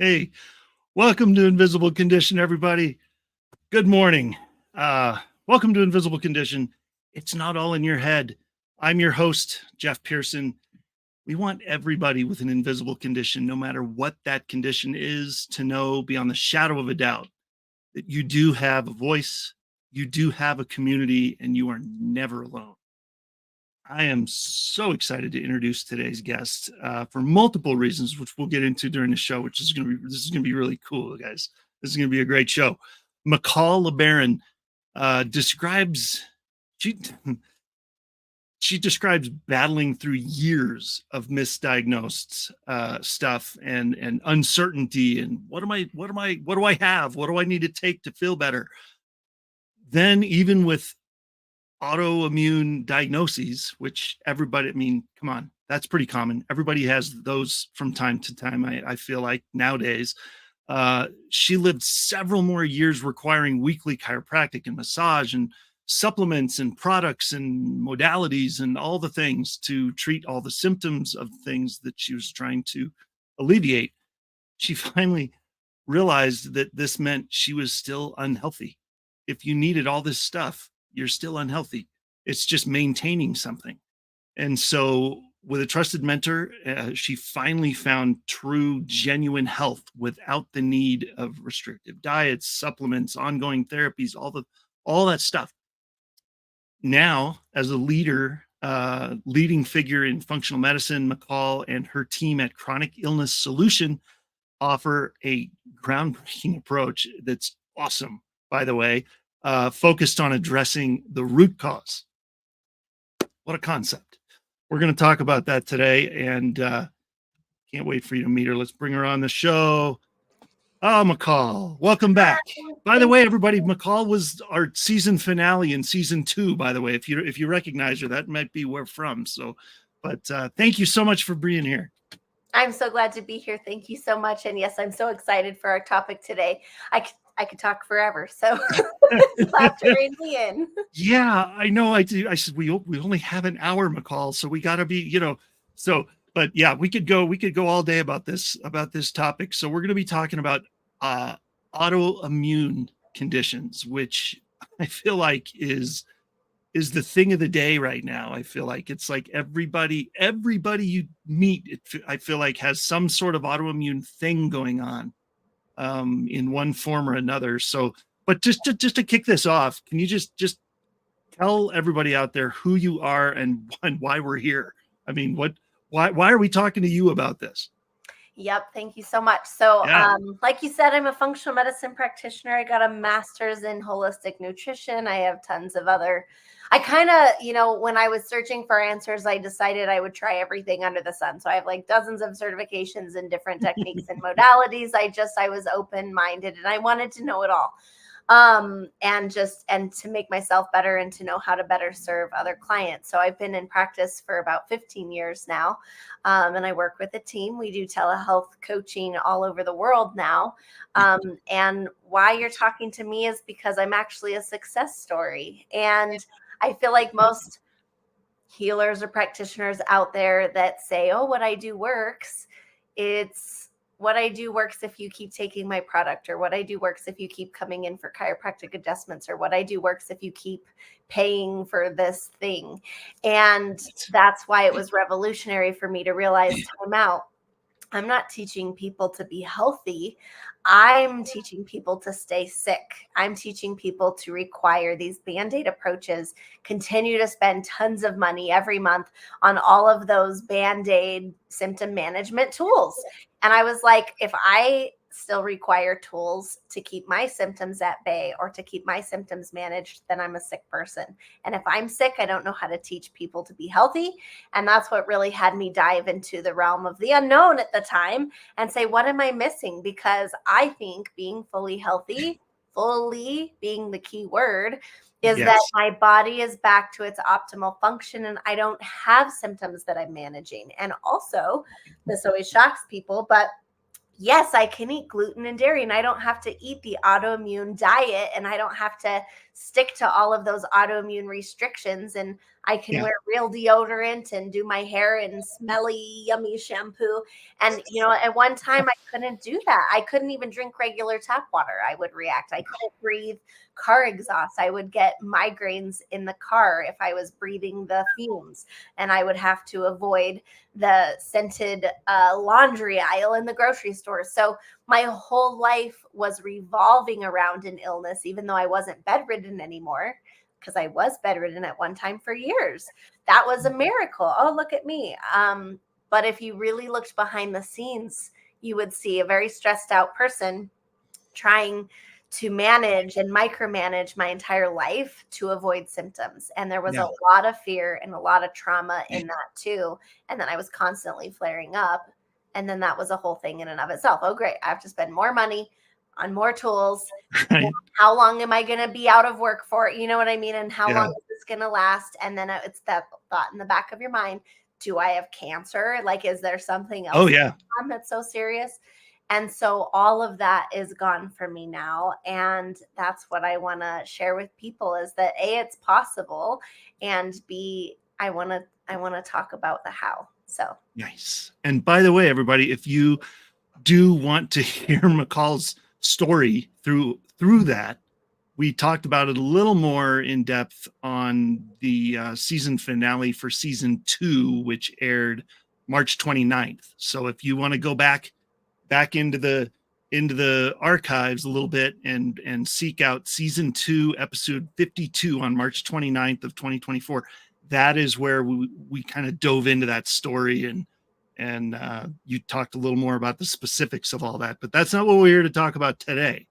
Hey, welcome to Invisible Condition, everybody. Good morning. Welcome to Invisible Condition. It's not all in your head. I'm your host, Jeff Pearson. We want everybody with an invisible condition, no matter what that condition is, to know beyond the shadow of a doubt that you do have a voice, you do have a community, and you are never alone. I am so excited to introduce today's guest for multiple reasons, which we'll get into during the show. Which is going to be really cool, guys. This is going to be a great show. Michal LeBaron describes she she describes battling through years of misdiagnosed stuff and uncertainty and what do I have? What do I need to take to feel better? Then even with autoimmune diagnoses, which everybody, I mean, come on, that's pretty common. Everybody has those from time to time. I feel like nowadays, she lived several more years requiring weekly chiropractic and massage and supplements and products and modalities and all the things to treat all the symptoms of things that she was trying to alleviate. She finally realized that this meant she was still unhealthy. If you needed all this stuff, you're still unhealthy. It's just maintaining something. And so, with a trusted mentor, she finally found true, genuine health without the need of restrictive diets, supplements, ongoing therapies, all that stuff. Now, as a leading figure in functional medicine, Michal and her team at Chronic Illness Solution offer a groundbreaking approach that's awesome, by the way, focused on addressing the root cause. What a concept. We're going to talk about that today, and can't wait for you to meet her. Let's bring her on the show. Oh, Michal, welcome back. By the way, everybody, Michal was our season finale in season 2, by the way. If you recognize her, that might be where from. So, but thank you so much for being here. I'm so glad to be here. Thank you so much. And yes, I'm so excited for our topic today. I could talk forever, so you'll have to rein me in. Yeah, I know. I do. I said we only have an hour, Michal, so we got to be, So, but yeah, we could go all day about this topic. So we're going to be talking about autoimmune conditions, which I feel like is the thing of the day right now. I feel like it's like everybody you meet, I feel like has some sort of autoimmune thing going on in one form or another. So, but just to kick this off, can you just tell everybody out there who you are and why we're here? I mean, why are we talking to you about this? Yep. Thank you so much. So, Yeah. like you said, I'm a functional medicine practitioner. I got a master's in holistic nutrition. I have tons of I kind of, when I was searching for answers, I decided I would try everything under the sun. So I have like dozens of certifications in different techniques and modalities. I was open-minded and I wanted to know it all. And to make myself better and to know how to better serve other clients. So I've been in practice for about 15 years now. And I work with a team. We do telehealth coaching all over the world now. And why you're talking to me is because I'm actually a success story. And I feel like most healers or practitioners out there that say, oh, what I do works, it's what I do works if you keep taking my product, or what I do works if you keep coming in for chiropractic adjustments, or what I do works if you keep paying for this thing. And that's why it was revolutionary for me to realize, time out. I'm not teaching people to be healthy. I'm teaching people to stay sick. I'm teaching people to require these Band-Aid approaches, continue to spend tons of money every month on all of those Band-Aid symptom management tools. And I was like, if I still require tools to keep my symptoms at bay or to keep my symptoms managed, then I'm a sick person. And if I'm sick, I don't know how to teach people to be healthy. And that's what really had me dive into the realm of the unknown at the time and say, what am I missing? Because I think being fully healthy, fully being the key word, is that my body is back to its optimal function and I don't have symptoms that I'm managing. And also, this always shocks people, but yes, I can eat gluten and dairy and I don't have to eat the autoimmune diet and I don't have to stick to all of those autoimmune restrictions, and I can wear real deodorant and do my hair in smelly, yummy shampoo. And, at one time I couldn't do that. I couldn't even drink regular tap water. I would react. I couldn't breathe car exhaust. I would get migraines in the car if I was breathing the fumes, and I would have to avoid the scented laundry aisle in the grocery store. So my whole life was revolving around an illness, even though I wasn't bedridden anymore, because I was bedridden at one time for years. That was a miracle. Oh, look at me. But if you really looked behind the scenes, you would see a very stressed out person trying to manage and micromanage my entire life to avoid symptoms. And there was a lot of fear and a lot of trauma in that too. And then I was constantly flaring up. And then that was a whole thing in and of itself. Oh, great. I have to spend more money on more tools. Right. How long am I going to be out of work for? You know what I mean? And how long is this going to last? And then it's that thought in the back of your mind. Do I have cancer? Like, is there something else that's so serious? And so all of that is gone for me now. And that's what I want to share with people, is that A, it's possible, and B, I want to talk about the how. So nice. And by the way, everybody, if you do want to hear Michal's story through that, we talked about it a little more in depth on the season finale for season 2, which aired March 29th. So if you want to go back into the archives a little bit and seek out season 2, episode 52 on March 29th of 2024, that is where we kind of dove into that story, and you talked a little more about the specifics of all that. But that's not what we're here to talk about today.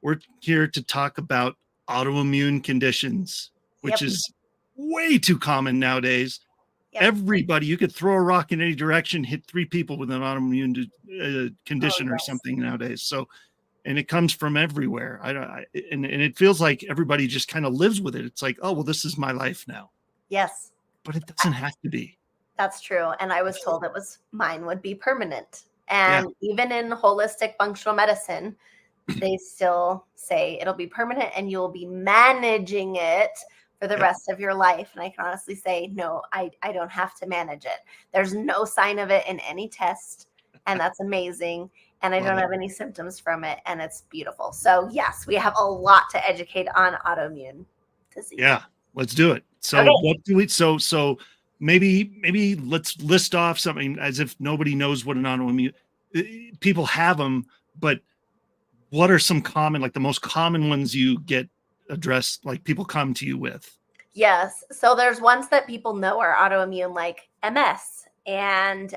We're here to talk about autoimmune conditions, which is way too common nowadays. Everybody, you could throw a rock in any direction, hit 3 people with an autoimmune condition or something nowadays. So, and it comes from everywhere. And it feels like everybody just kind of lives with it. It's like, oh, well, this is my life now. Yes. But it doesn't have to be. That's true. And I was told mine would be permanent. And even in holistic functional medicine, they still say it'll be permanent and you'll be managing it for the rest of your life. And I can honestly say, no, I don't have to manage it. There's no sign of it in any test. And that's amazing. And I don't have any symptoms from it. And it's beautiful. So yes, we have a lot to educate on autoimmune disease. Yeah, let's do it. So what do we, so maybe let's list off something, as if nobody knows what an autoimmune, people have them, but what are some common, like the most common ones you get addressed, like people come to you with? Yes. So there's ones that people know are autoimmune, like MS and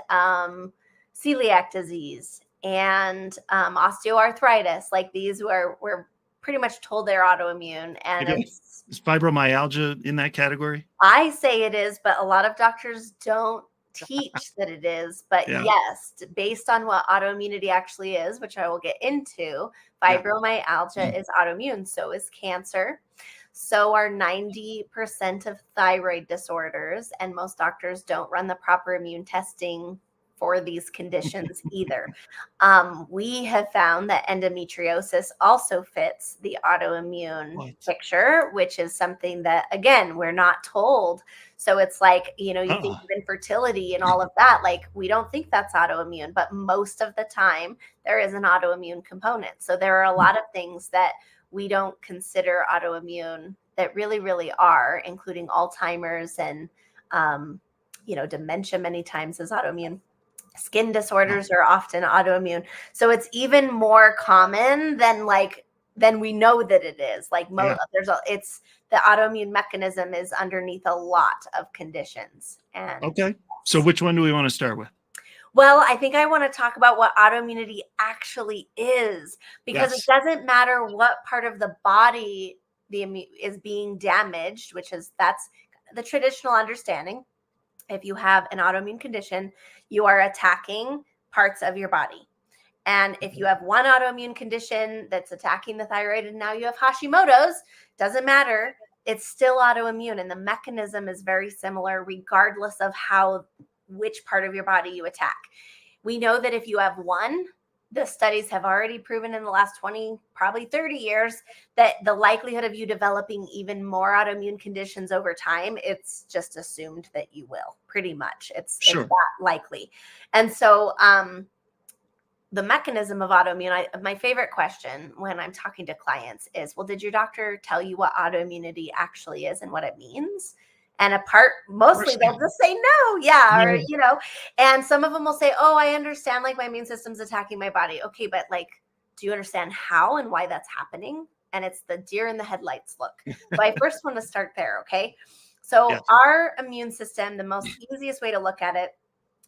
celiac disease and osteoarthritis. Like these we're pretty much told they're autoimmune. And is fibromyalgia in that category? I say it is, but a lot of doctors don't teach that it is. But yes, based on what autoimmunity actually is, which I will get into, fibromyalgia is autoimmune. So is cancer. So are 90% of thyroid disorders. And most doctors don't run the proper immune testing for these conditions either. We have found that endometriosis also fits the autoimmune picture, which is something that, again, we're not told. So it's like, you think of infertility and all of that. Like, we don't think that's autoimmune, but most of the time there is an autoimmune component. So there are a lot of things that we don't consider autoimmune that really, really are, including Alzheimer's and, dementia many times is autoimmune. Skin disorders are often autoimmune. So it's even more common than we know that it is. Like it's the autoimmune mechanism is underneath a lot of conditions. And so which one do we want to start with? Well, I think I want to talk about what autoimmunity actually is, because it doesn't matter what part of the body is being damaged, that's the traditional understanding. If you have an autoimmune condition, you are attacking parts of your body. And if you have one autoimmune condition that's attacking the thyroid and now you have Hashimoto's, doesn't matter. It's still autoimmune. And the mechanism is very similar regardless of which part of your body you attack. We know that if you have one, the studies have already proven in the last 20, probably 30 years that the likelihood of you developing even more autoimmune conditions over time, it's just assumed that you will, pretty much. It's Sure. that likely. And so the mechanism of autoimmune, my favorite question when I'm talking to clients is, well, did your doctor tell you what autoimmunity actually is and what it means? And mostly they'll just say no, yeah, or and some of them will say, oh, I understand, like my immune system's attacking my body. Okay, but like, do you understand how and why that's happening? And it's the deer in the headlights look. So I first want to start there, okay? So Yes. our immune system, the most easiest way to look at it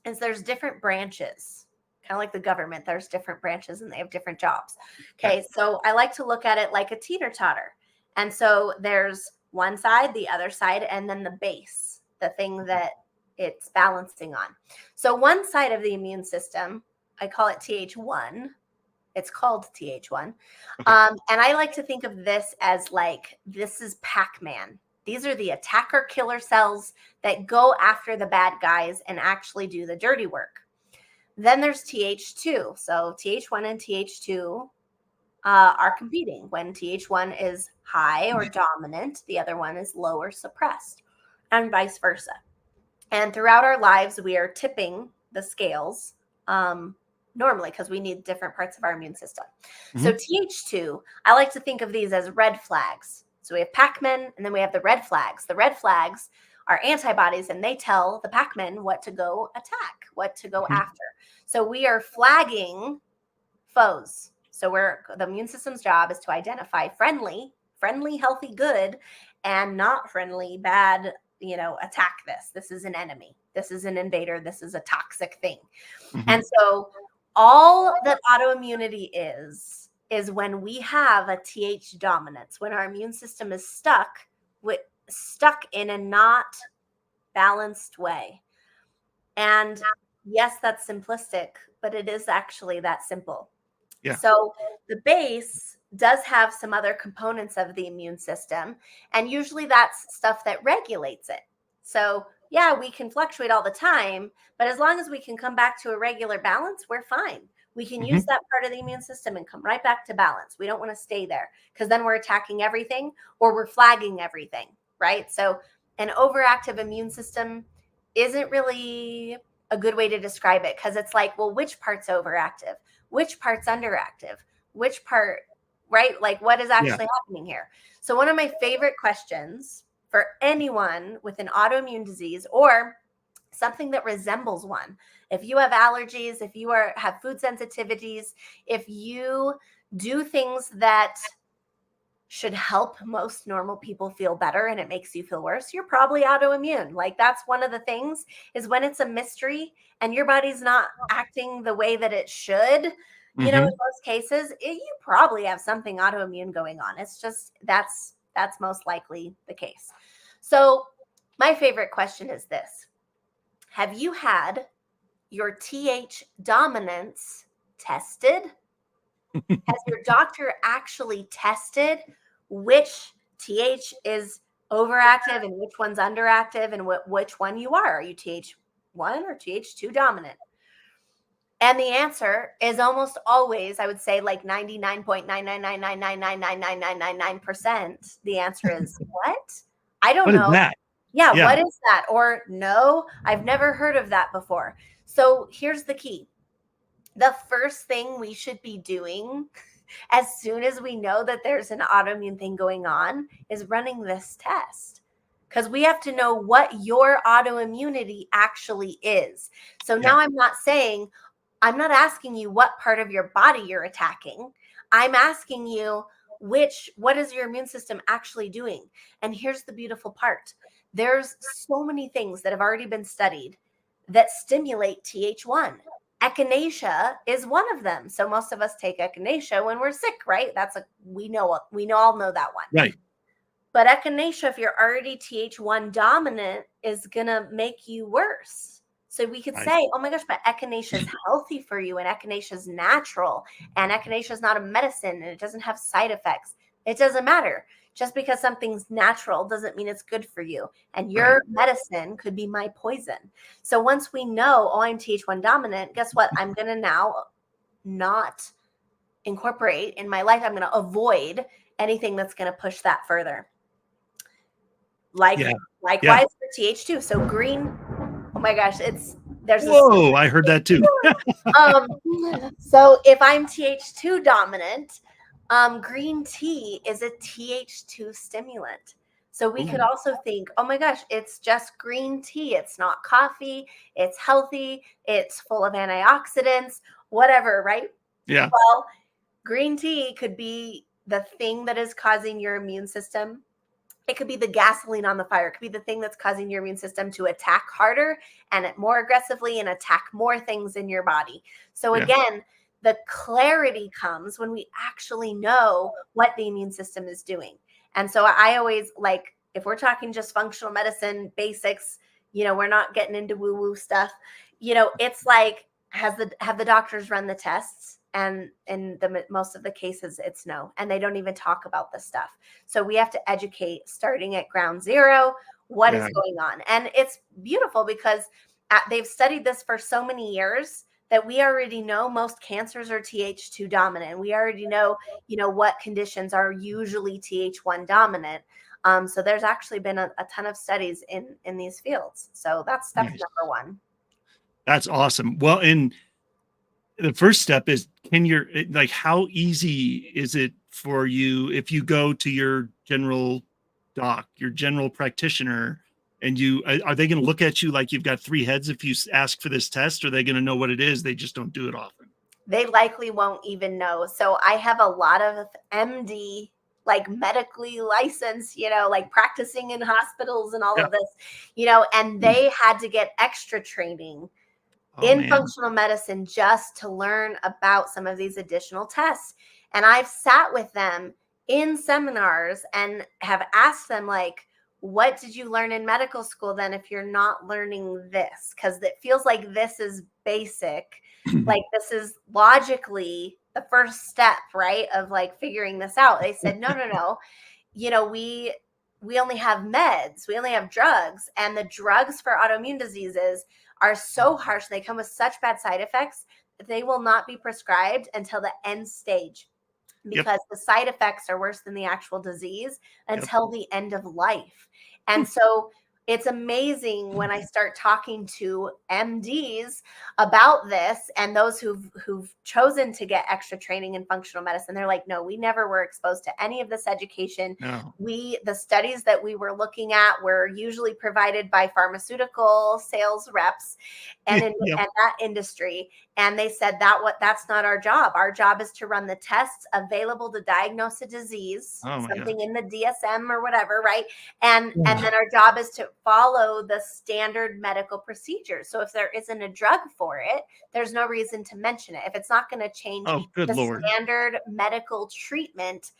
is there's different branches. Kind of like the government, there's different branches and they have different jobs. Okay, so I like to look at it like a teeter-totter. And so there's one side, the other side, and then the base, the thing that it's balancing on. So one side of the immune system, I call it TH1. It's called TH1. Okay. And I like to think of this as like, this is Pac-Man. These are the attacker killer cells that go after the bad guys and actually do the dirty work. Then there's TH2. So TH1 and TH2 are competing. When TH1 is high or dominant, the other one is low or suppressed, and vice versa. And throughout our lives, we are tipping the scales normally because we need different parts of our immune system. Mm-hmm. So TH2, I like to think of these as red flags. So we have Pac-Men, and then we have the red flags. The red flags are antibodies, and they tell the Pac-Men what to go attack, what to go after. So we are flagging foes. So the immune system's job is to identify friendly, healthy, good, and not friendly, bad, attack this. This is an enemy. This is an invader. This is a toxic thing. Mm-hmm. And so all that autoimmunity is when we have a TH dominance, when our immune system is stuck in a not balanced way. And yes, that's simplistic, but it is actually that simple. Yeah. So the base does have some other components of the immune system, and usually that's stuff that regulates it. So yeah, we can fluctuate all the time, but as long as we can come back to a regular balance, we're fine. We can use that part of the immune system and come right back to balance. We don't want to stay there because then we're attacking everything or we're flagging everything, right? So an overactive immune system isn't really a good way to describe it because it's like, well, which part's overactive? Which part's underactive? Which part, right? Like what is actually happening here? So one of my favorite questions for anyone with an autoimmune disease or something that resembles one, if you have allergies, if you have food sensitivities, if you do things that should help most normal people feel better and it makes you feel worse, you're probably autoimmune. Like that's one of the things is when it's a mystery and your body's not acting the way that it should, in most cases, you probably have something autoimmune going on. It's just, that's most likely the case. So my favorite question is this. Have you had your TH dominance tested? Has your doctor actually tested which TH is overactive and which one's underactive and which one you are? Are you TH1 or TH2 dominant? And the answer is almost always, I would say like 99.99999999999%. The answer is what? I don't know. What is that? Yeah, what is that? Or no, I've never heard of that before. So here's the key. The first thing we should be doing as soon as we know that there's an autoimmune thing going on is running this test. Because we have to know what your autoimmunity actually is. So now I'm not asking you what part of your body you're attacking. I'm asking you what is your immune system actually doing? And here's the beautiful part. There's so many things that have already been studied that stimulate TH1. Echinacea is one of them. So most of us take echinacea when we're sick, right? We all know that one. Right. But echinacea, if you're already TH1 dominant, is going to make you worse. So we could say, oh my gosh, but echinacea is healthy for you and echinacea is natural and echinacea is not a medicine and it doesn't have side effects. It doesn't matter. Just because something's natural doesn't mean it's good for you. And your medicine could be my poison. So once we know, I'm TH1 dominant, guess what? I'm going to now not incorporate in my life. I'm going to avoid anything that's going to push that further. Likewise for TH2. So green, oh my gosh, whoa, I heard that too. So if I'm TH2 dominant, green tea is a TH2 stimulant. So we could also think, oh my gosh, it's just green tea. It's not coffee. It's healthy. It's full of antioxidants, whatever, right? Yeah. Well, green tea could be the thing that is causing your immune system. It could be the gasoline on the fire. It could be the thing that's causing your immune system to attack harder and more aggressively and attack more things in your body. So again, the clarity comes when we actually know what the immune system is doing. And so I always like, if we're talking just functional medicine basics, we're not getting into woo-woo stuff. It's like, have the doctors run the tests? And in most of the cases, it's no. And they don't even talk about this stuff. So we have to educate starting at ground zero. What is going on? And it's beautiful because they've studied this for so many years that we already know most cancers are TH2 dominant. We already know, what conditions are usually TH1 dominant. So there's actually been a ton of studies in these fields. So that's step number one. That's awesome. Well, and the first step is, how easy is it for you if you go to your general doc, your general practitioner, and are they going to look at you like you've got three heads if you ask for this test? Or are they going to know what it is? They just don't do it often. They likely won't even know. So I have a lot of MD, like medically licensed, like practicing in hospitals and all of this, and they had to get extra training functional medicine just to learn about some of these additional tests. And I've sat with them in seminars and have asked them, like, what did you learn in medical school then if you're not learning this? Because it feels like this is basic. Like this is logically the first step, right, of like figuring this out. They said, no. We only have meds. We only have drugs. And the drugs for autoimmune diseases are so harsh. They come with such bad side effects that they will not be prescribed until the end stage because the side effects are worse than the actual disease until the end of life. And so it's amazing when I start talking to MDs about this and those who've chosen to get extra training in functional medicine. They're like, no, we never were exposed to any of this education. No. The studies that we were looking at were usually provided by pharmaceutical sales reps and in that industry. And they said that's not our job. Our job is to run the tests available to diagnose a disease, something in the DSM or whatever, right? And then our job is to follow the standard medical procedures. So if there isn't a drug for it, there's no reason to mention it. If it's not going to change standard medical treatment,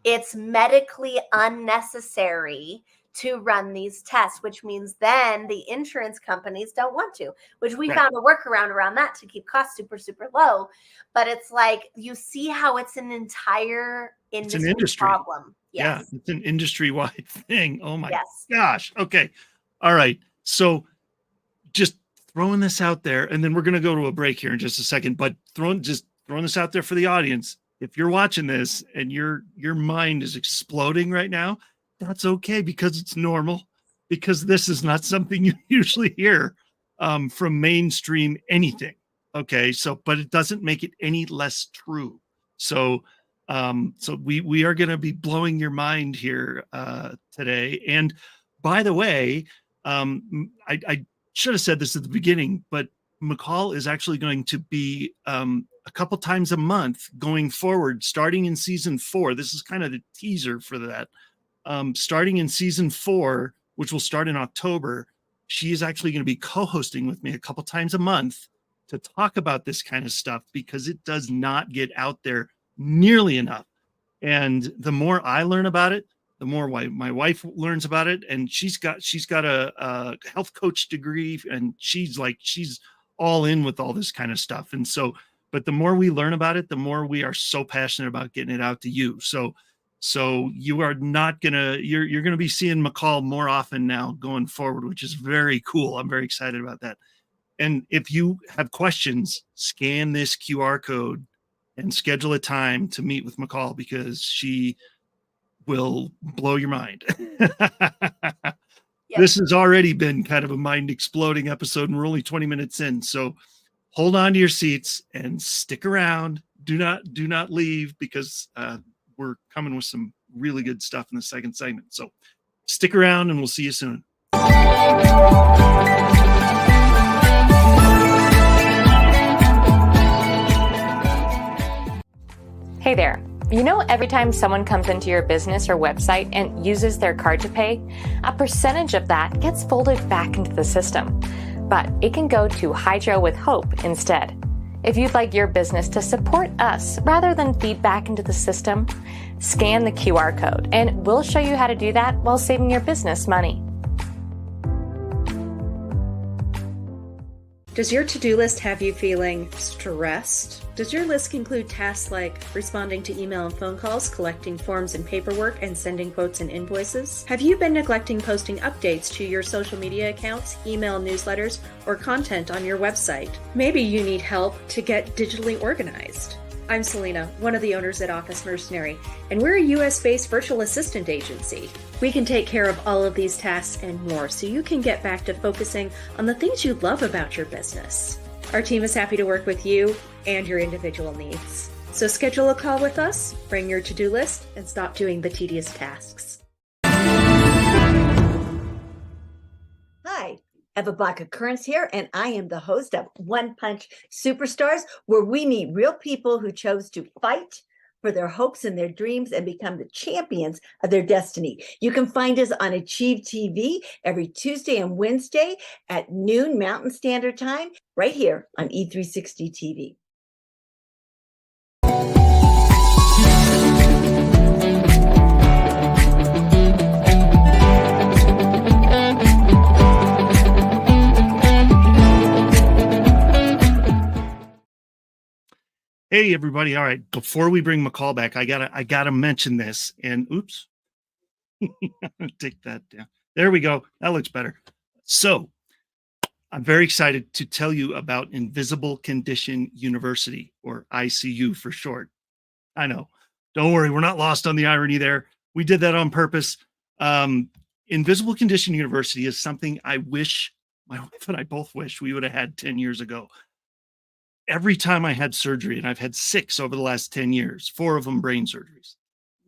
it's medically unnecessary to run these tests, which means then the insurance companies don't want to, which we found a workaround around that to keep costs super, super low. But it's like, you see how it's an entire industry problem. Yeah, it's an industry-wide thing. Oh my gosh. Okay. All right. So just throwing this out there, and then we're going to go to a break here in just a second, but throwing this out there for the audience. If you're watching this and your mind is exploding right now, that's okay, because it's normal, because this is not something you usually hear from mainstream anything. Okay. So, but it doesn't make it any less true. So we are going to be blowing your mind here today. And by the way, I should have said this at the beginning, but Michal is actually going to be a couple times a month going forward, starting in season 4. This is kind of the teaser for that. Starting in season 4, which will start in October, she is actually going to be co-hosting with me a couple times a month to talk about this kind of stuff, because it does not get out there nearly enough. And the more I learn about it, the more my wife learns about it. And she's got a health coach degree, and she's all in with all this kind of stuff. And so, but the more we learn about it, the more we are so passionate about getting it out to you. So you are not gonna, you're gonna be seeing Michal more often now going forward, which is very cool. I'm very excited about that. And if you have questions, scan this QR code and schedule a time to meet with Michal, because she will blow your mind. Yep. This has already been kind of a mind exploding episode, and we're only 20 minutes in. So hold on to your seats and stick around. Do not leave, because we're coming with some really good stuff in the second segment. So stick around and we'll see you soon. Hey there. You know, every time someone comes into your business or website and uses their card to pay, a percentage of that gets folded back into the system. But it can go to Hydro with Hope instead. If you'd like your business to support us rather than feed back into the system, scan the QR code and we'll show you how to do that while saving your business money. Does your to-do list have you feeling stressed? Does your list include tasks like responding to email and phone calls, collecting forms and paperwork, and sending quotes and invoices? Have you been neglecting posting updates to your social media accounts, email newsletters, or content on your website? Maybe you need help to get digitally organized. I'm Selena, one of the owners at Office Mercenary, and we're a US-based virtual assistant agency. We can take care of all of these tasks and more so you can get back to focusing on the things you love about your business. Our team is happy to work with you and your individual needs. So schedule a call with us, bring your to-do list, and stop doing the tedious tasks. Hi, Eva Black Occurrence here, and I am the host of One Punch Superstars, where we meet real people who chose to fight for their hopes and their dreams and become the champions of their destiny. You can find us on Achieve TV every Tuesday and Wednesday at noon Mountain Standard Time, right here on E360 TV. Hey everybody. All right. Before we bring Michal back, I gotta mention this. And oops. Take that down. There we go. That looks better. So I'm very excited to tell you about Invisible Condition University, or ICU for short. I know. Don't worry, we're not lost on the irony there. We did that on purpose. Invisible Condition University is something I wish, my wife and I both wish we would have had 10 years ago. Every time I had surgery, and I've had 6 over the last 10 years, 4 of them brain surgeries.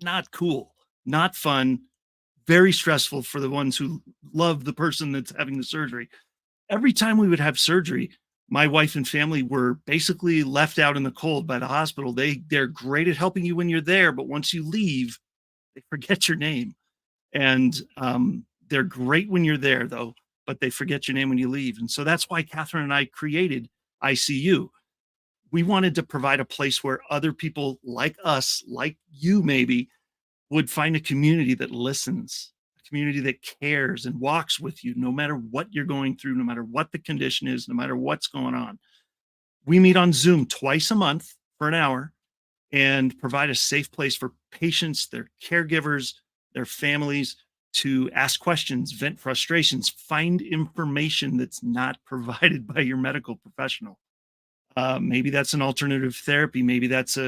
Not cool, not fun, very stressful for the ones who love the person that's having the surgery. Every time we would have surgery, my wife and family were basically left out in the cold by the hospital. They're great at helping you when you're there, but once you leave, they forget your name. And they're great when you're there, though, but they forget your name when you leave. And so that's why Catherine and I created ICU. We wanted to provide a place where other people like us, like you maybe, would find a community that listens, a community that cares and walks with you no matter what you're going through, no matter what the condition is, no matter what's going on. We meet on Zoom twice a month for an hour and provide a safe place for patients, their caregivers, their families to ask questions, vent frustrations, find information that's not provided by your medical professional. Maybe that's an alternative therapy. Maybe that's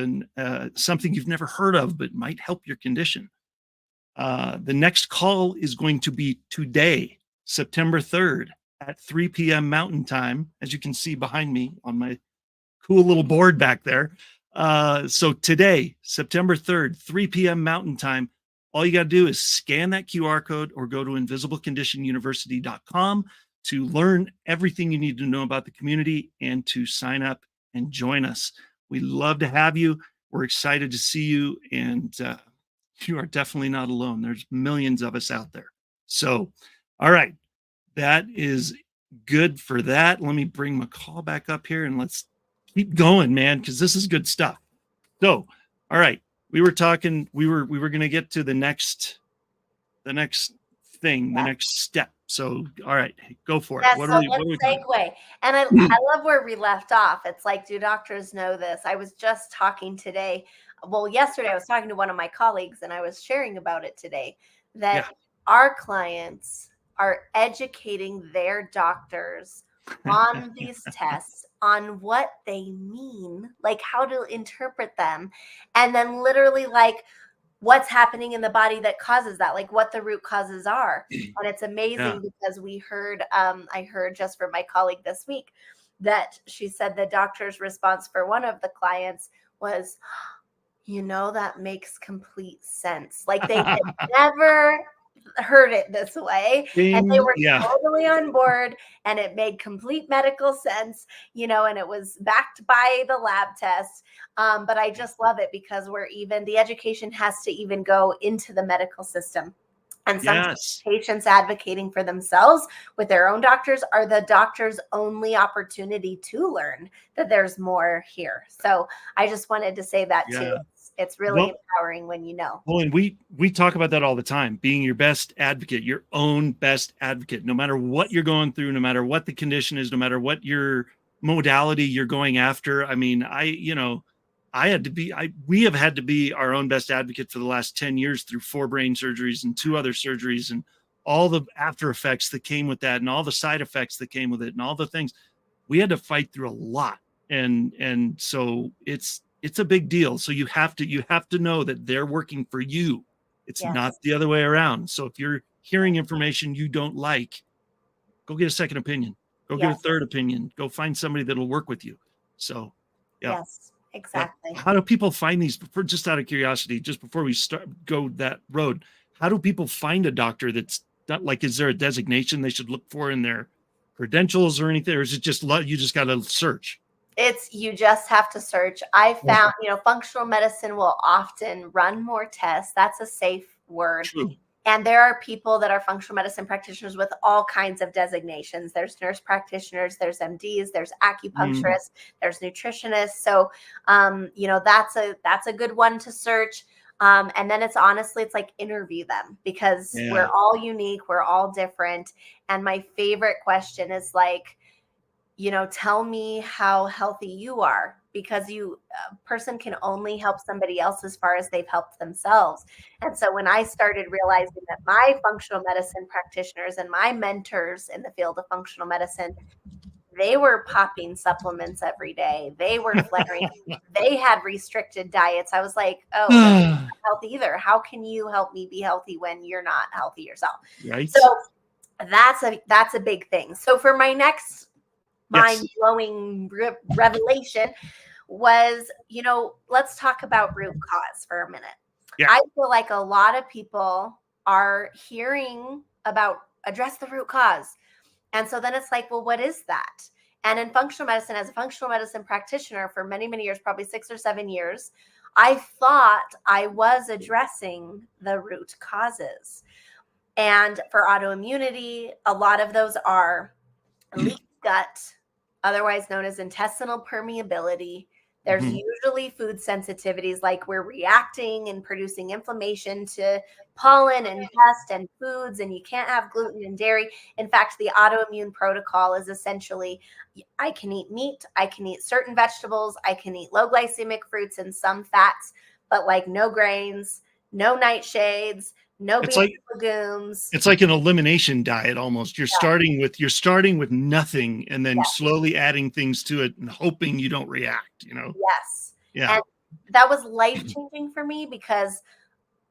something you've never heard of, but might help your condition. The next call is going to be today, September 3rd at 3 p.m. Mountain Time, as you can see behind me on my cool little board back there. So today, September 3rd, 3 p.m. Mountain Time, all you got to do is scan that QR code or go to invisibleconditionuniversity.com to learn everything you need to know about the community and to sign up and join us. We love to have you. We're excited to see you, and you are definitely not alone. There's millions of us out there. So, all right, that is good for that. Let me bring Michal back up here and let's keep going, man, because this is good stuff. So, all right, we were talking, we were going to get to the next thing, the next step. So, all right, go for it. Yeah, What so are we let's doing? segue. And I love where we left off. It's like, do doctors know this? I was just talking today. Well, yesterday I was talking to one of my colleagues and I was sharing about it today that our clients are educating their doctors on these tests, on what they mean, like how to interpret them, and then literally like what's happening in the body that causes that, like what the root causes are. And it's amazing because we heard, I heard just from my colleague this week that she said the doctor's response for one of the clients was, that makes complete sense. Like they had never heard it this way, and they were totally on board, and it made complete medical sense, and it was backed by the lab test. But I just love it because the education has to even go into the medical system. And sometimes patients advocating for themselves with their own doctors are the doctor's only opportunity to learn that there's more here. So I just wanted to say that too. It's really empowering when you know. Well, and we talk about that all the time, being your best advocate, your own best advocate, no matter what you're going through, no matter what the condition is, no matter what your modality you're going after. I mean, we have had to be our own best advocate for the last 10 years through 4 brain surgeries and 2 other surgeries and all the after effects that came with that and all the side effects that came with it and all the things. We had to fight through a lot. And so it's a big deal. So you have to know that they're working for you. It's not the other way around. So if you're hearing information you don't like, go get a second opinion, go get a third opinion, go find somebody that'll work with you. So, Yes, exactly. How do people find these, just out of curiosity, just before we go that road, how do people find a doctor that's not like, is there a designation they should look for in their credentials or anything? Or is it just, you just got to search? You just have to search. I found, functional medicine will often run more tests. That's a safe word. True. And there are people that are functional medicine practitioners with all kinds of designations. There's nurse practitioners, there's MDs, there's acupuncturists, there's nutritionists. So, that's a good one to search. And then it's like interview them because we're all unique. We're all different. And my favorite question is like, tell me how healthy you are, because a person can only help somebody else as far as they've helped themselves. And so when I started realizing that my functional medicine practitioners and my mentors in the field of functional medicine, they were popping supplements every day. They were flaring. They had restricted diets. I was like, oh, that's not healthy either. How can you help me be healthy when you're not healthy yourself? Right. So that's a big thing. So for my next mind-blowing revelation was, let's talk about root cause for a minute. I feel like a lot of people are hearing about address the root cause. And so then it's like, well, what is that? And in functional medicine, as a functional medicine practitioner for many, many years, probably 6 or 7 years, I thought I was addressing the root causes. And for autoimmunity, a lot of those are leaky gut, otherwise known as intestinal permeability. There's usually food sensitivities, like we're reacting and producing inflammation to pollen and pest and foods, and you can't have gluten and dairy. In fact, the autoimmune protocol is essentially, I can eat meat, I can eat certain vegetables, I can eat low glycemic fruits and some fats, but like no grains, no nightshades, no legumes. It's like an elimination diet almost. You're starting with nothing and then slowly adding things to it and hoping you don't react, Yes. Yeah. And that was life-changing for me because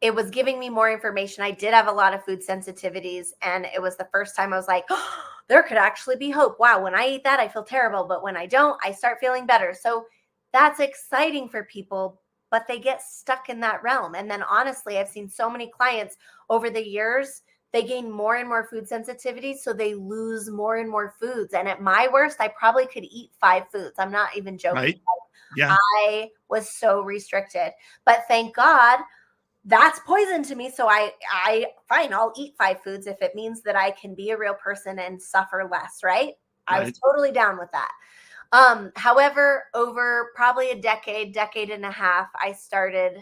it was giving me more information. I did have a lot of food sensitivities, and it was the first time I was like, oh, there could actually be hope. Wow, when I eat that, I feel terrible, but when I don't, I start feeling better. So that's exciting for people, but they get stuck in that realm. And then honestly, I've seen so many clients over the years, they gain more and more food sensitivities, so they lose more and more foods. And at my worst, I probably could eat 5 foods. I'm not even joking. Right. Yeah. I was so restricted, but thank God that's poison to me. So fine, I'll eat 5 foods if it means that I can be a real person and suffer less, right? I was totally down with that. However, over probably a decade and a half, I started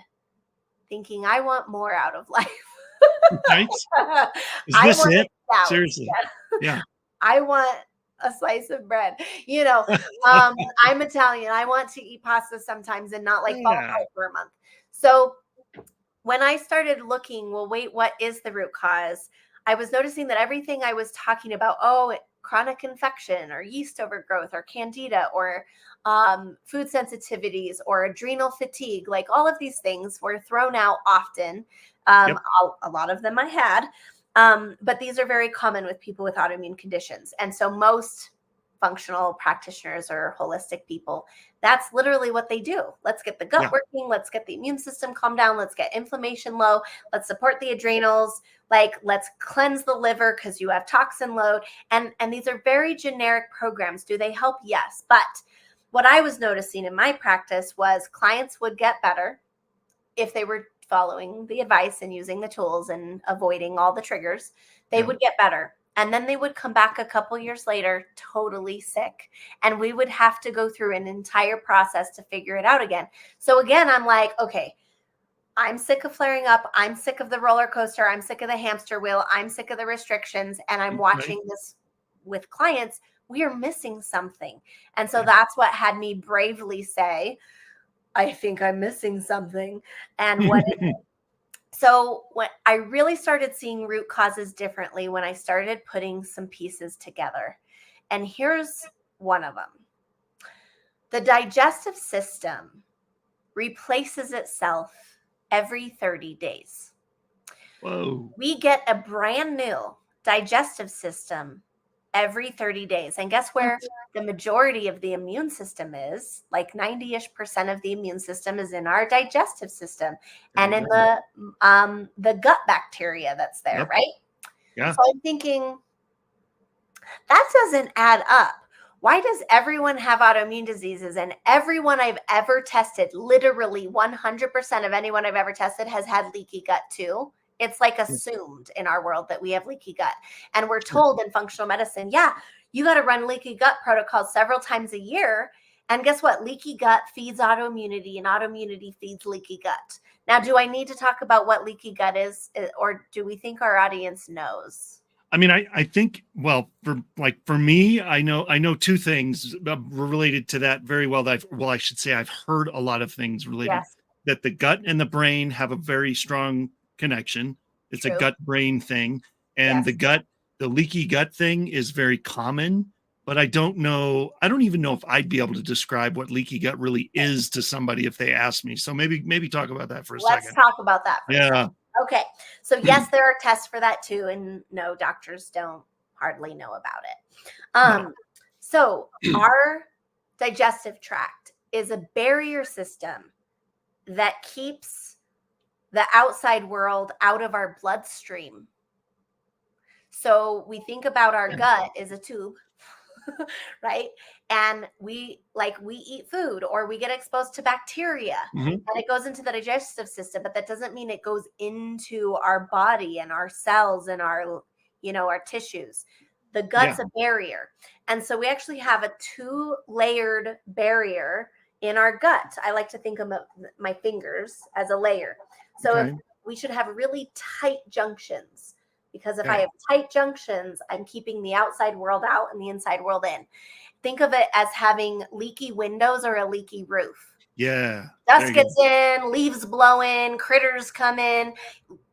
thinking I want more out of life. Right? Is this it? Seriously. Yeah. I want a slice of bread. I'm Italian. I want to eat pasta sometimes and not fall apart for a month. So when I started looking, well, wait, what is the root cause? I was noticing that everything I was talking about, chronic infection or yeast overgrowth or candida or food sensitivities or adrenal fatigue. Like all of these things were thrown out often. Yep. A lot of them I had, but these are very common with people with autoimmune conditions. And so most functional practitioners or holistic people, that's literally what they do. Let's get the gut Yeah. working. Let's get the immune system calm down. Let's get inflammation low. Let's support the adrenals. Like, let's cleanse the liver because you have toxin load. And these are very generic programs. Do they help? Yes. But what I was noticing in my practice was clients would get better if they were following the advice and using the tools and avoiding all the triggers. They would get better. And then they would come back a couple years later, totally sick. And we would have to go through an entire process to figure it out again. So again, I'm like, okay, I'm sick of flaring up. I'm sick of the roller coaster. I'm sick of the hamster wheel. I'm sick of the restrictions. And I'm watching this with clients. We are missing something. And so that's what had me bravely say, I think I'm missing something. And what So when I really started seeing root causes differently when I started putting some pieces together. And here's one of them. The digestive system replaces itself every 30 days. Whoa. We get a brand new digestive system every 30 days. And guess where the majority of the immune system is? Like 90-ish% of the immune system is in our digestive system and in the gut bacteria that's there, right? Yeah. So I'm thinking that doesn't add up. Why does everyone have autoimmune diseases and everyone I've ever tested, literally 100% of anyone I've ever tested has had leaky gut too? It's like assumed in our world that we have leaky gut. And we're told in functional medicine, yeah, you got to run leaky gut protocols several times a year. And guess what? Leaky gut feeds autoimmunity and autoimmunity feeds leaky gut. Now, do I need to talk about what leaky gut is, or do we think our audience knows? I mean, I think, well, for me, I know two things related to that very well. I should say I've heard a lot of things related that the gut and the brain have a very strong connection. It's a gut brain thing. And the leaky gut thing is very common, but I don't even know if I'd be able to describe what leaky gut really is to somebody if they asked me. So maybe talk about that for a second. Let's talk about that for a second. Okay. So yes, there are tests for that too. And no, doctors don't hardly know about it. So our digestive tract is a barrier system that keeps the outside world out of our bloodstream. So we think about our gut as a tube, right? And we eat food or we get exposed to bacteria and it goes into the digestive system, but that doesn't mean it goes into our body and our cells and our tissues. The gut's a barrier. And so we actually have a 2-layered barrier in our gut. I like to think of my fingers as a layer. So if we should have really tight junctions, because if I have tight junctions, I'm keeping the outside world out and the inside world in. Think of it as having leaky windows or a leaky roof. Yeah. Dust gets in, leaves blow in, critters come in,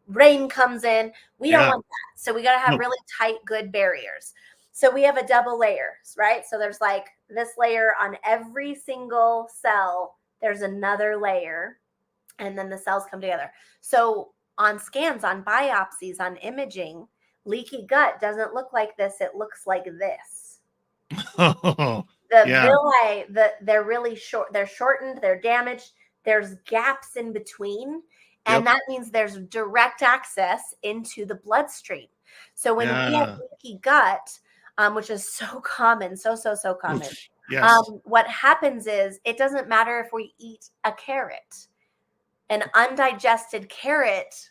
rain comes in. We don't want that. So we got to have really tight, good barriers. So we have a double layers, right? So there's like this layer on every single cell. There's another layer, and then the cells come together. So on scans, on biopsies, on imaging, leaky gut doesn't look like this. It looks like this. The villi, they're really short. They're shortened. They're damaged. There's gaps in between. And that means there's direct access into the bloodstream. So when we have leaky gut, which is so common, so common, what happens is it doesn't matter if we eat a carrot. An undigested carrot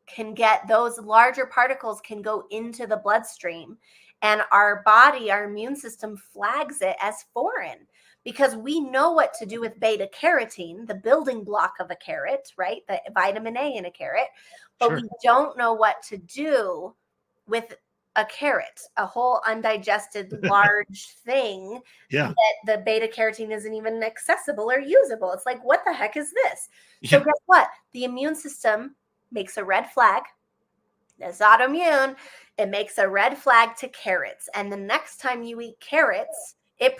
can get those larger particles can go into the bloodstream, and our body, our immune system flags it as foreign because we know what to do with beta carotene, the building block of a carrot, right? The vitamin A in a carrot, but we don't know what to do with a carrot, a whole undigested large thing that the beta carotene isn't even accessible or usable. It's like, what the heck is this? So guess what? The immune system makes a red flag. This autoimmune, it makes a red flag to carrots. And the next time you eat carrots, it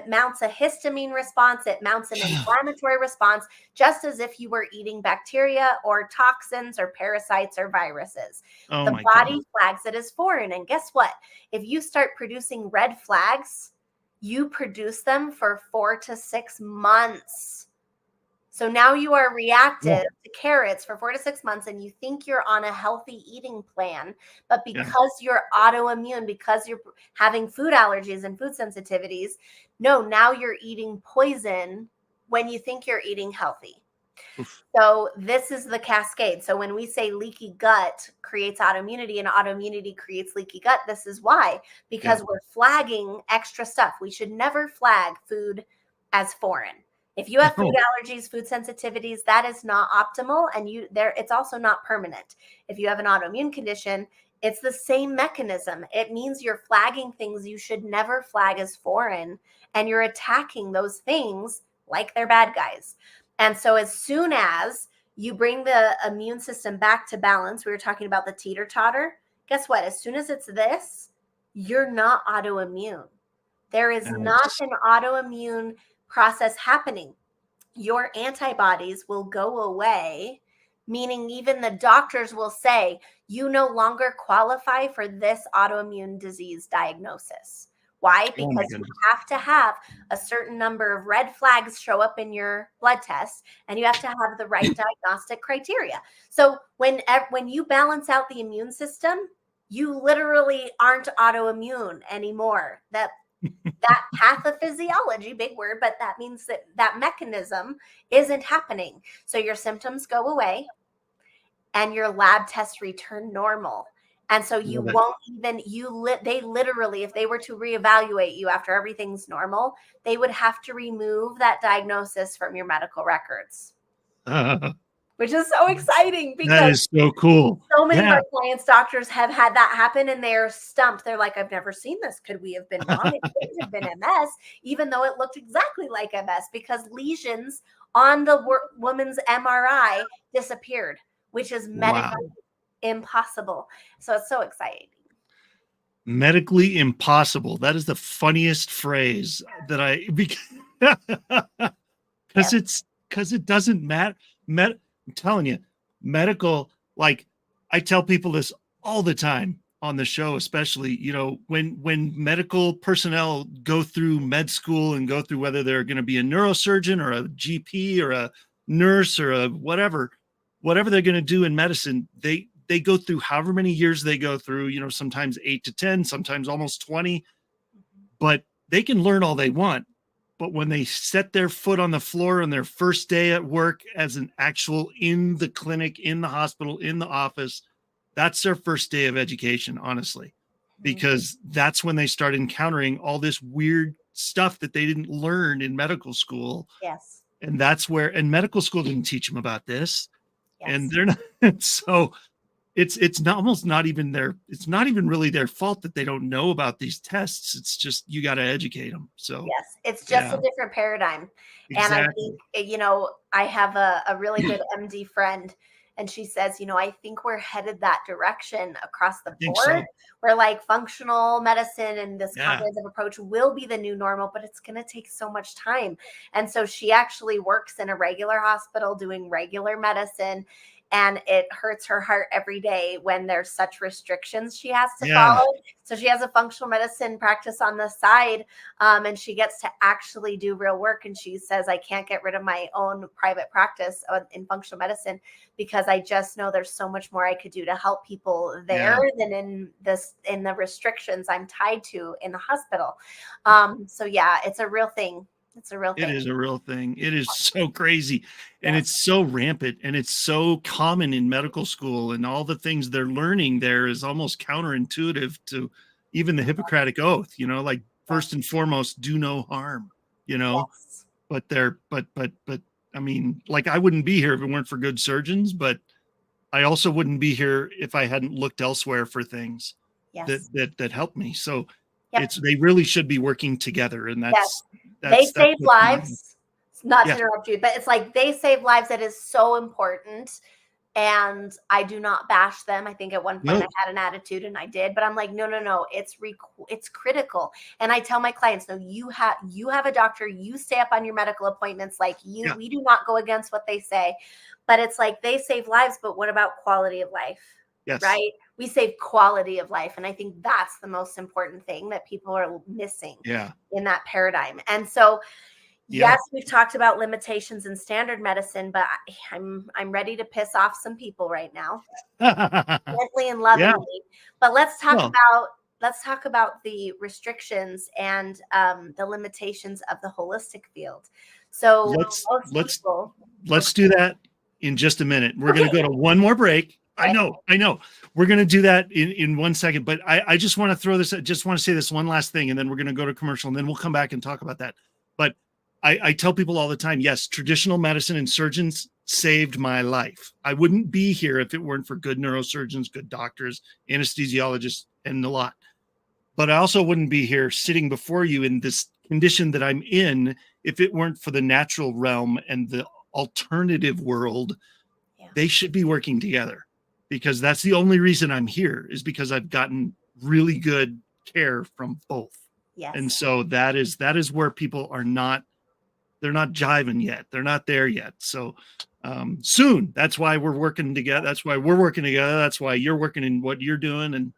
mounts a histamine response. It mounts an inflammatory response, just as if you were eating bacteria or toxins or parasites or viruses. Oh The my body goodness. flags it as foreign. And guess what? If you start producing red flags, you produce them for 4 to 6 months. So now you are reactive to carrots for 4 to 6 months, and you think you're on a healthy eating plan, but because you're autoimmune, because you're having food allergies and food sensitivities, no, now you're eating poison when you think you're eating healthy. Oof. So this is the cascade. So when we say leaky gut creates autoimmunity and autoimmunity creates leaky gut, this is why, because we're flagging extra stuff. We should never flag food as foreign. If you have food allergies, food sensitivities, that is not optimal, and it's also not permanent. If you have an autoimmune condition, it's the same mechanism. It means you're flagging things you should never flag as foreign, and you're attacking those things like they're bad guys. And so as soon as you bring the immune system back to balance, we were talking about the teeter-totter, guess what? As soon as it's this, you're not autoimmune. There is not an autoimmune process happening. Your antibodies will go away, meaning even the doctors will say you no longer qualify for this autoimmune disease diagnosis. Why? Because you have to have a certain number of red flags show up in your blood test, and you have to have the right diagnostic criteria. So when you balance out the immune system, you literally aren't autoimmune anymore. That pathophysiology, big word, but that means that mechanism isn't happening. So your symptoms go away and your lab tests return normal. And so you won't even, they literally, if they were to reevaluate you after everything's normal, they would have to remove that diagnosis from your medical records. Which is so exciting because that is so cool. So many of our clients, doctors have had that happen and they're stumped. They're like, I've never seen this. Could we have been wrong? It could have been MS, even though it looked exactly like MS, because lesions on the woman's MRI disappeared, which is medically impossible. So it's so exciting. Medically impossible. That is the funniest phrase that because it doesn't matter. I'm telling you, medical, like I tell people this all the time on the show, especially, when medical personnel go through med school and go through whether they're going to be a neurosurgeon or a GP or a nurse or a whatever they're going to do in medicine, they go through however many years they go through, sometimes 8 to 10, sometimes almost 20, but they can learn all they want. But when they set their foot on the floor on their first day at work as an actual in the clinic, in the hospital, in the office, that's their first day of education, honestly, because that's when they start encountering all this weird stuff that they didn't learn in medical school. Yes. And that's and medical school didn't teach them about this. Yes. And they're not, so it's not even really their fault that they don't know about these tests. It's just, you got to educate them. So yes, it's just a different paradigm. Exactly. And I think, I have a really good MD friend, and she says, I think we're headed that direction across the board. So. Where like functional medicine and this comprehensive approach will be the new normal, but it's going to take so much time. And so she actually works in a regular hospital doing regular medicine. And it hurts her heart every day when there's such restrictions she has to follow. So she has a functional medicine practice on the side, and she gets to actually do real work. And she says, I can't get rid of my own private practice in functional medicine because I just know there's so much more I could do to help people there than in the restrictions I'm tied to in the hospital. So yeah, it's a real thing. It's a real thing. It is a real thing. It is so crazy. And it's so rampant and it's so common in medical school, and all the things they're learning there is almost counterintuitive to even the Hippocratic Oath, like first and foremost, do no harm, but I mean, like I wouldn't be here if it weren't for good surgeons, but I also wouldn't be here if I hadn't looked elsewhere for things that helped me. So they really should be working together. And they save lives, not to interrupt you, but it's like they save lives. That is so important. And I do not bash them. I think at one point Nope. I had an attitude, and I did, but I'm like, no, it's critical. And I tell my clients, no, you have a doctor, you stay up on your medical appointments. Like we do not go against what they say, but it's like they save lives. But what about quality of life? Yes. Right? We save quality of life. And I think that's the most important thing that people are missing in that paradigm. And so, yes, we've talked about limitations in standard medicine, but I'm ready to piss off some people right now, gently and lovingly. But let's talk about the restrictions and the limitations of the holistic field. So let's do that in just a minute. We're going to go to one more break. I know. We're going to do that in 1 second, but I just want to throw this. I just want to say this one last thing, and then we're going to go to commercial, and then we'll come back and talk about that. But I tell people all the time, yes, traditional medicine and surgeons saved my life. I wouldn't be here if it weren't for good neurosurgeons, good doctors, anesthesiologists, and a lot. But I also wouldn't be here sitting before you in this condition that I'm in if it weren't for the natural realm and the alternative world. They should be working together, because that's the only reason I'm here, is because I've gotten really good care from both. Yes. And so that is where people are not, they're not jiving yet. They're not there yet. So soon. That's why we're working together. That's why we're working together. That's why you're working in what you're doing.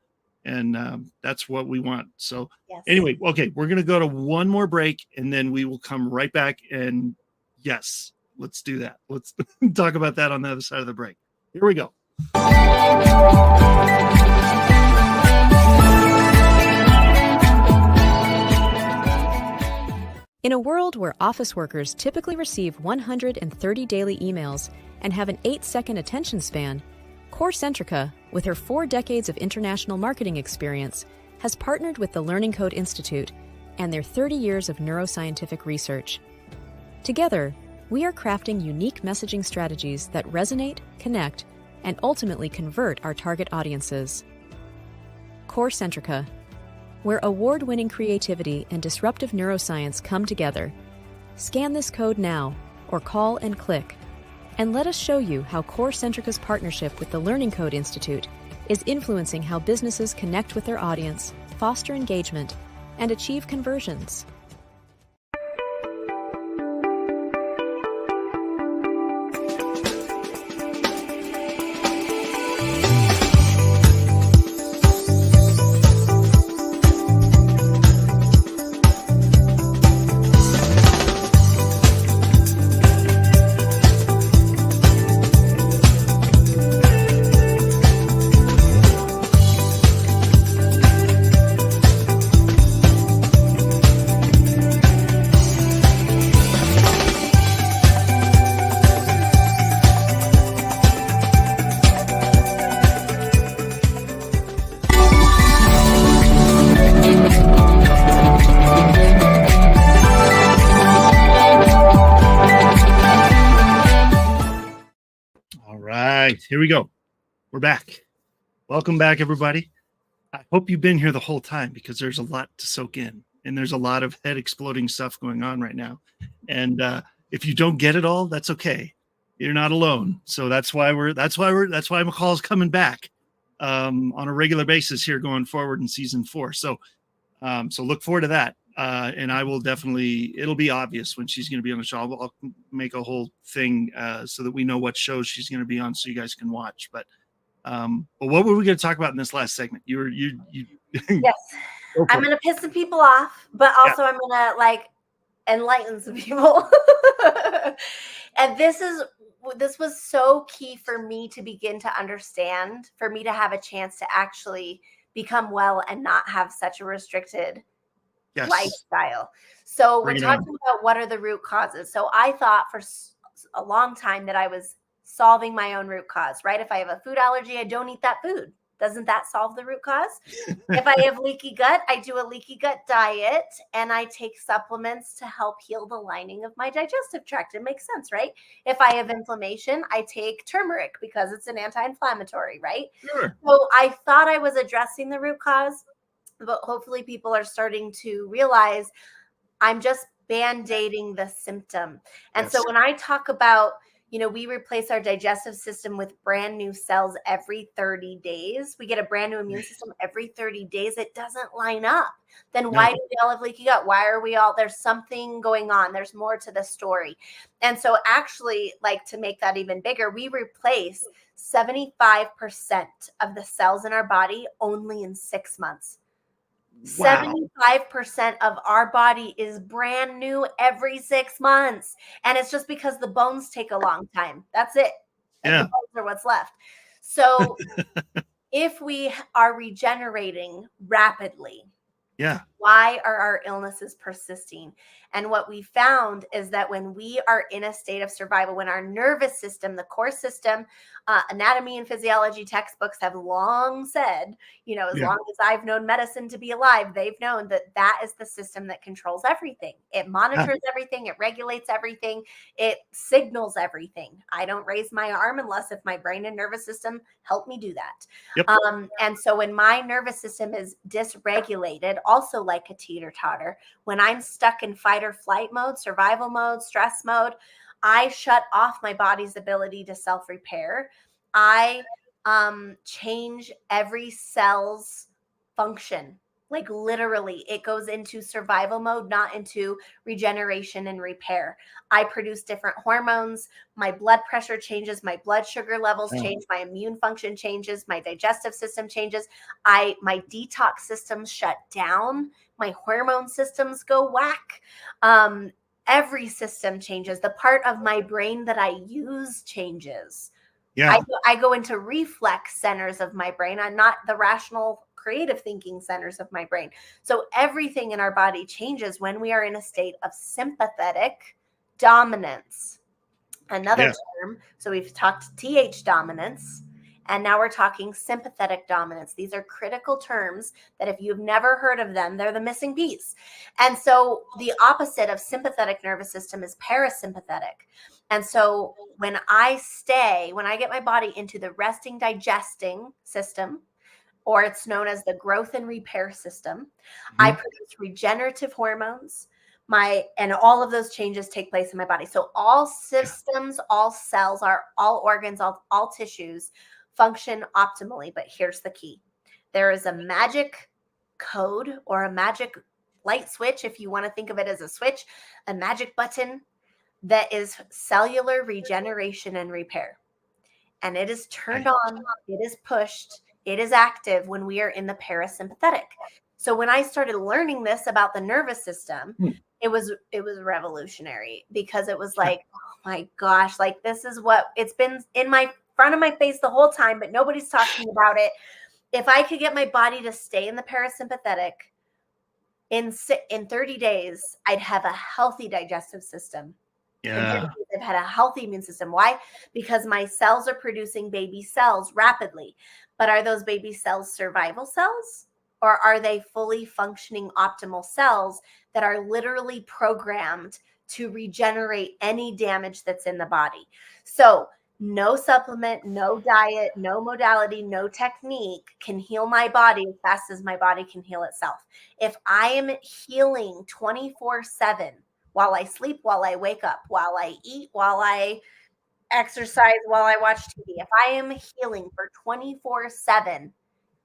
And that's what we want. So anyway, okay, we're going to go to one more break, and then we will come right back. And yes, let's do that. Let's talk about that on the other side of the break. Here we go. In a world where office workers typically receive 130 daily emails and have an 8-second attention span, CoreCentrica, with her 4 decades of international marketing experience, has partnered with the Learning Code Institute and their 30 years of neuroscientific research. Together, we are crafting unique messaging strategies that resonate, connect, and ultimately convert our target audiences. CoreCentrica, where award-winning creativity and disruptive neuroscience come together. Scan this code now, or call and click, and let us show you how CoreCentrica's partnership with the Learning Code Institute is influencing how businesses connect with their audience, foster engagement, and achieve conversions. Here we go. We're back. Welcome back, everybody. I hope you've been here the whole time, because there's a lot to soak in, and there's a lot of head exploding stuff going on right now. And if you don't get it all, that's okay. You're not alone. So that's why Michal's coming back on a regular basis here going forward in season 4. So look forward to that. And I will definitely, it'll be obvious when she's going to be on the show. I'll make a whole thing so that we know what shows she's going to be on, so you guys can watch. But what were we going to talk about in this last segment? You yes, I'm going to piss some people off, but also I'm going to enlighten some people. And this was so key for me to begin to understand, for me to have a chance to actually become well and not have such a restricted lifestyle. So we're talking about what are the root causes. So I thought for a long time that I was solving my own root cause, right? If I have a food allergy, I don't eat that food. Doesn't that solve the root cause? If I have leaky gut, I do a leaky gut diet and I take supplements to help heal the lining of my digestive tract. It makes sense, right? If I have inflammation, I take turmeric because it's an anti-inflammatory, right? Sure. So I thought I was addressing the root cause, but hopefully people are starting to realize I'm just band-aiding the symptom. And so when I talk about, we replace our digestive system with brand new cells every 30 days. We get a brand new immune system every 30 days. It doesn't line up. Then why do we all have leaky gut? Why are we all, there's something going on. There's more to the story. And so actually, like, to make that even bigger, we replace 75% of the cells in our body only in 6 months. Wow. 75% of our body is brand new every 6 months. And it's just because the bones take a long time. That's it. And Yeah. the bones are what's left. So if we are regenerating rapidly, Yeah. why are our illnesses persisting? And what we found is that when we are in a state of survival, when our nervous system, the core system, anatomy and physiology textbooks have long said, as long as I've known medicine to be alive, they've known that that is the system that controls everything. It monitors everything. It regulates everything. It signals everything. I don't raise my arm unless if my brain and nervous system help me do that. Yep. And so when my nervous system is dysregulated, also like a teeter-totter, when I'm stuck in fight or flight mode, survival mode, stress mode, I shut off my body's ability to self-repair. I change every cell's function. Like literally, it goes into survival mode, not into regeneration and repair. I produce different hormones. My blood pressure changes. My blood sugar levels change. My immune function changes. My digestive system changes. My detox systems shut down. My hormone systems go whack. Every system changes. The part of my brain that I use changes. Yeah. I go into reflex centers of my brain. I'm not the rational, creative thinking centers of my brain. So everything in our body changes when we are in a state of sympathetic dominance. Another term. So we've talked TH dominance, and now we're talking sympathetic dominance. These are critical terms that if you've never heard of them, they're the missing piece. And so the opposite of sympathetic nervous system is parasympathetic. And so when I get my body into the resting, digesting system, or it's known as the growth and repair system, I produce regenerative hormones. And all of those changes take place in my body. So all systems, all cells, all organs, all tissues function optimally. But here's the key. There is a magic code or a magic light switch, if you want to think of it as a switch, a magic button that is cellular regeneration and repair. And it is turned on, it is pushed, it is active when we are in the parasympathetic. So when I started learning this about the nervous system, it was revolutionary, because it was like, oh my gosh, like this is what it's been in my front of my face the whole time, but nobody's talking about it. If I could get my body to stay in the parasympathetic in 30 days, I'd have a healthy digestive system. Yeah. I've had a healthy immune system. Why? Because my cells are producing baby cells rapidly. But are those baby cells survival cells? Or are they fully functioning optimal cells that are literally programmed to regenerate any damage that's in the body? So no supplement, no diet, no modality, no technique can heal my body as fast as my body can heal itself. If I am healing 24/7, while I sleep, while I wake up, while I eat, while I exercise, while I watch TV, if I am healing for 24/7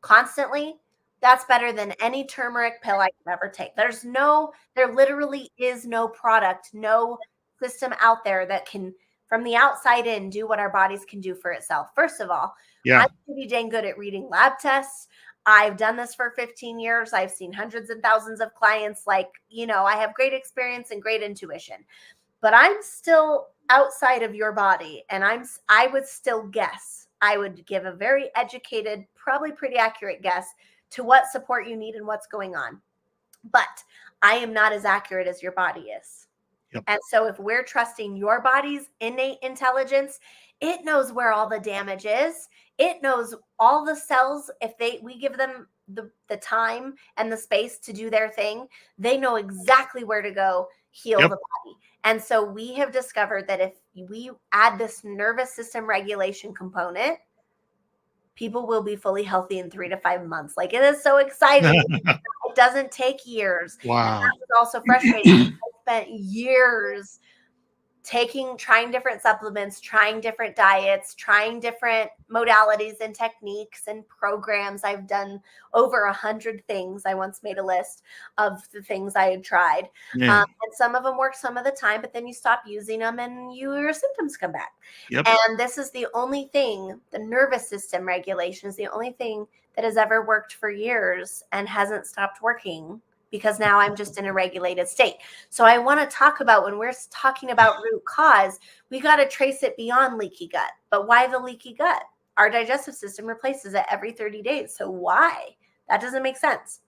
constantly, that's better than any turmeric pill I could ever take. There literally is no product, no system out there that can, from the outside in, do what our bodies can do for itself. First of all, I'm pretty dang good at reading lab tests. I've done this for 15 years. I've seen hundreds and thousands of clients. I have great experience and great intuition, but I'm still outside of your body. And I would still guess. I would give a very educated, probably pretty accurate guess to what support you need and what's going on. But I am not as accurate as your body is. Yep. And so if we're trusting your body's innate intelligence, it knows where all the damage is. It knows all the cells. If we give them the time and the space to do their thing, they know exactly where to go heal the body. And so we have discovered that if we add this nervous system regulation component, people will be fully healthy in 3 to 5 months. Like, it is so exciting. It doesn't take years. Wow. And that was also frustrating. I spent years trying different supplements, trying different diets, trying different modalities and techniques and programs. I've done over 100 things. I once made a list of the things I had tried. Yeah. And some of them work some of the time, but then you stop using them and your symptoms come back. Yep. And this is the only thing, the nervous system regulation is the only thing that has ever worked for years and hasn't stopped working, because now I'm just in a regulated state. So I want to talk about, when we're talking about root cause, we got to trace it beyond leaky gut. But why the leaky gut? Our digestive system replaces it every 30 days. So why? That doesn't make sense.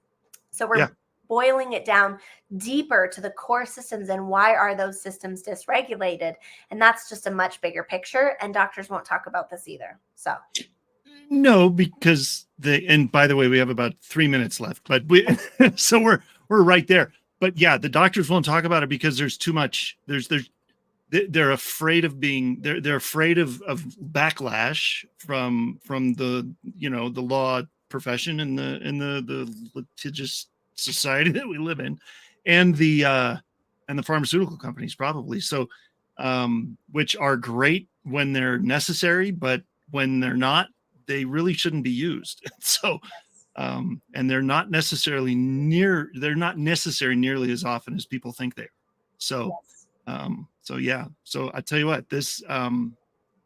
So we're boiling it down deeper to the core systems, and why are those systems dysregulated? And that's just a much bigger picture, and doctors won't talk about this either. So no, because and by the way, we have about 3 minutes left, but so we're right there. But yeah, the doctors won't talk about it because there's too much. They're afraid of being, they're afraid of backlash from the, the law profession and the litigious society that we live in, and the pharmaceutical companies probably. So, which are great when they're necessary, but when they're not, they really shouldn't be used. So, and they're not necessary nearly as often as people think they are. So, so I tell you what, this,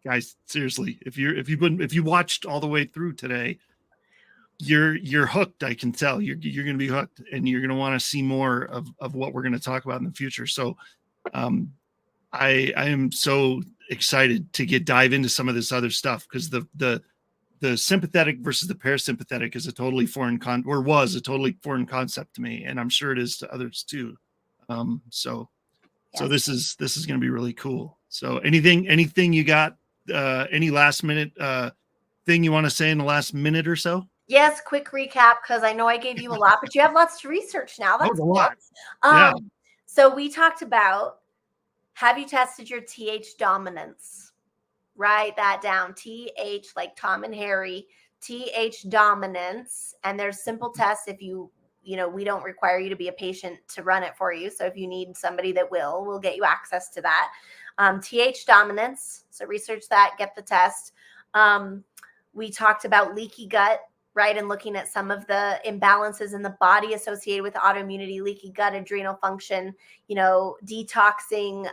guys, seriously, if you watched all the way through today, you're hooked. I can tell you're going to be hooked, and you're going to want to see more of what we're going to talk about in the future. So, I am so excited to dive into some of this other stuff, because the sympathetic versus the parasympathetic is a totally was a totally foreign concept to me, and I'm sure it is to others too. So this is going to be really cool. So anything you got, any last minute thing you want to say in the last minute or so? Yes, quick recap, because I know I gave you a lot, but you have lots to research now. That's a lot. Yeah. So we talked about, have you tested your TH dominance? Write that down. TH, like Tom and Harry, TH dominance. And there's simple tests. If we don't require you to be a patient to run it for you. So if you need somebody that we'll get you access to that. TH dominance. So research that, get the test. We talked about leaky gut, right? And looking at some of the imbalances in the body associated with autoimmunity, leaky gut, adrenal function, detoxing.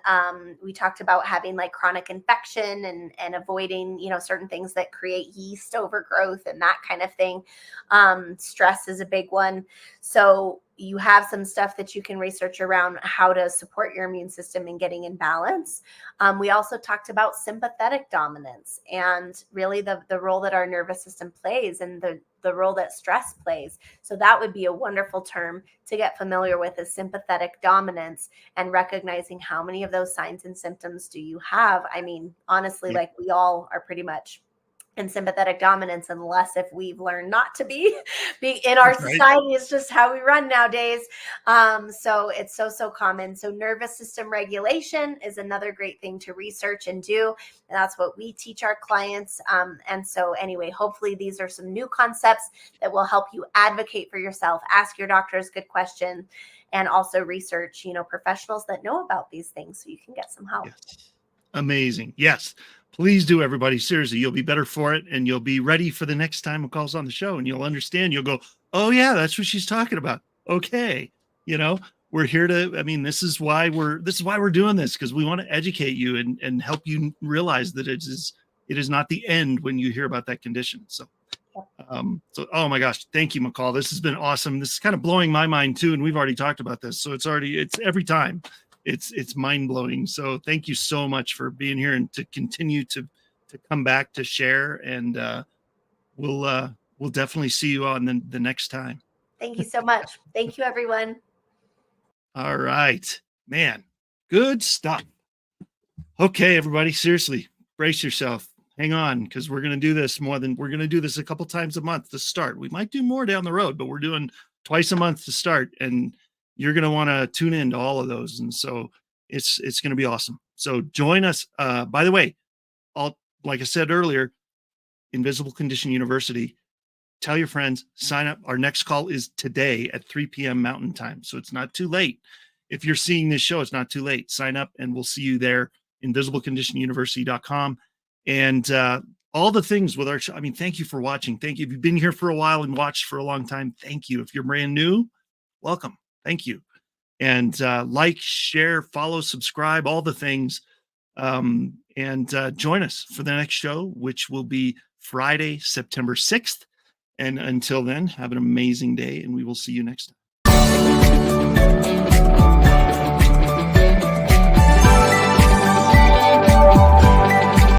We talked about having like chronic infection and avoiding, certain things that create yeast overgrowth and that kind of thing. Stress is a big one. So you have some stuff that you can research around how to support your immune system in getting in balance. We also talked about sympathetic dominance, and really the role that our nervous system plays, and the role that stress plays. So that would be a wonderful term to get familiar with, is sympathetic dominance, and recognizing how many of those signs and symptoms do you have. I mean, honestly, like we all are pretty much in sympathetic dominance, unless if we've learned not to be in our society. It's just how we run nowadays. So it's so common. So nervous system regulation is another great thing to research and do. And that's what we teach our clients. And so anyway, hopefully these are some new concepts that will help you advocate for yourself, ask your doctors good questions, and also research, professionals that know about these things so you can get some help. Yes. Amazing. Yes. Please do, everybody. Seriously, you'll be better for it, and you'll be ready for the next time it calls on the show, and you'll understand. You'll go, oh yeah, that's what she's talking about. Okay. We're here this is why we're doing this, because we want to educate you and help you realize that it is not the end when you hear about that condition. So, oh my gosh, thank you, Michal. This has been awesome. This is kind of blowing my mind too. And we've already talked about this. So it's every time. It's mind blowing. So thank you so much for being here, and to continue to come back to share. And we'll definitely see you on the next time. Thank you so much. Thank you, everyone. All right, man. Good stuff. Okay, everybody, seriously, brace yourself. Hang on, because we're going to do this a couple times a month to start. We might do more down the road, but we're doing twice a month to start. And you're going to want to tune into all of those. And so it's going to be awesome. So join us. By the way, like I said earlier, Invisible Condition University, tell your friends, sign up. Our next call is today at 3 p.m. Mountain Time. So it's not too late. If you're seeing this show, it's not too late. Sign up, and we'll see you there. invisibleconditionuniversity.com, and all the things with our show. I mean, thank you for watching. Thank you. If you've been here for a while and watched for a long time, thank you. If you're brand new, welcome. Thank you. And like, share, follow, subscribe, all the things. And join us for the next show, which will be Friday, September 6th. And until then, have an amazing day, and we will see you next time.